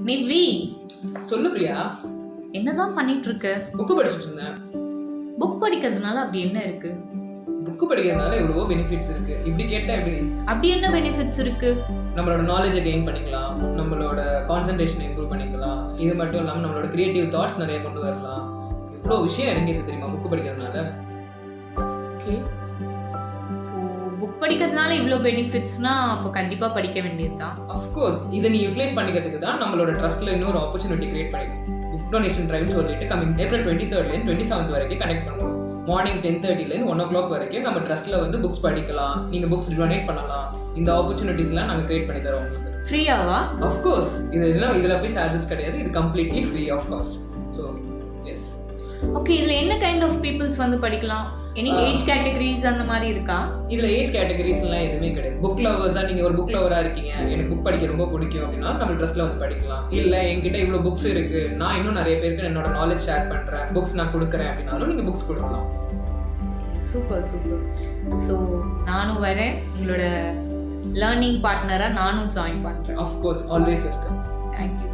நிவி, சொல்லு பிரியா. என்னதான் பண்ணிட்டு இருக்க? புக்கு படிச்சுட்டு இருந்தேன். புக் படிக்கிறதுனால அப்படி என்ன இருக்கு? புக்கு படிக்கிறதுனால எவ்வளவோ பெனிஃபிட்ஸ் இருக்கு. இப்படி கேட்டா எப்படி? அப்படி என்ன பெனிஃபிட்ஸ் இருக்கு? நம்மளோட நாலேஜை கெயின் பண்ணிக்கலாம், நம்மளோட கான்சன்ட்ரேஷனை இம்ப்ரூவ் பண்ணிக்கலாம். இது மட்டும் இல்லாமல் நம்மளோட கிரியேட்டிவ் தாட்ஸ் நிறைய கொண்டு வரலாம். இவ்வளோ விஷயம் இறங்கியது தெரியுமா புக்கு படிக்கிறதுனால? ஓகே, ஸோ புக் படிக்கிறதுனால இவ்வளோ பெனிஃபிட்ஸ்னா அப்போ கண்டிப்பாக படிக்க வேண்டியது தான். அஃப்கோர்ஸ் இதை நீ யூட்டிலைஸ் பண்ணிக்கிறதுக்கு தான் நம்மளோட ட்ரஸ்ட்டில் இன்னொரு ஆப்பர்ச்சுனிட்டி கிரியேட் பண்ணிக்கணும். புக் டொனேஷன் ட்ரைவ்னு சொல்லிட்டு கமிங் ஏப்ரல் 23rd 27th வரைக்கும் கனெக்ட் பண்ணுவோம். மார்னிங் 10:30 1 o'clock வரைக்கும் நம்ம ட்ரஸ்ட்டில் வந்து புக்ஸ் படிக்கலாம், நீங்கள் புக்ஸ் டொனேட் பண்ணலாம். இந்த ஆப்பர்ச்சுனிட்டிஸ்லாம் நாங்கள் கிரியேட் பண்ணி தரோம் உங்களுக்கு. ஃப்ரீயாவா? அஃப்கோர்ஸ் இதில் போய் சார்ஜஸ் கிடையாது. இது completely free of cost. So yes. Okay, இதில் என்ன கைண்ட் ஆஃப் பீப்புள்ஸ் வந்து படிக்கலாம்? எனி ஏஜ் கேட்டகரிஸ் அந்த மாதிரி இருக்கா? இதில் ஏஜ் கேட்டகரிஸ்லாம் எதுவுமே கிடையாது. புக் லவர்ஸ் தான். நீங்கள் ஒரு புக் லவராக இருக்கீங்க, எனக்கு புக் படிக்க ரொம்ப பிடிக்கும் அப்படின்னா நம்ம ட்ரஸ்ட்டில் வந்து படிக்கலாம். இல்லை என்கிட்ட இவ்வளோ புக்ஸ் இருக்குது, நான் இன்னும் நிறைய பேருக்கு என்னோட நாலேஜ் ஷேர் பண்ணுறேன், புக்ஸ் நான் கொடுக்குறேன் அப்படின்னாலும் நீங்கள் புக்ஸ் கொடுக்கலாம். Super super. ஸோ நானும் வரேன், உங்களோட லேர்னிங் பார்ட்னராக நானும் ஜாயின் பண்ணுறேன். ஆஃப்கோர்ஸ் ஆல்வேஸ் இருக்கு. தேங்க்யூ.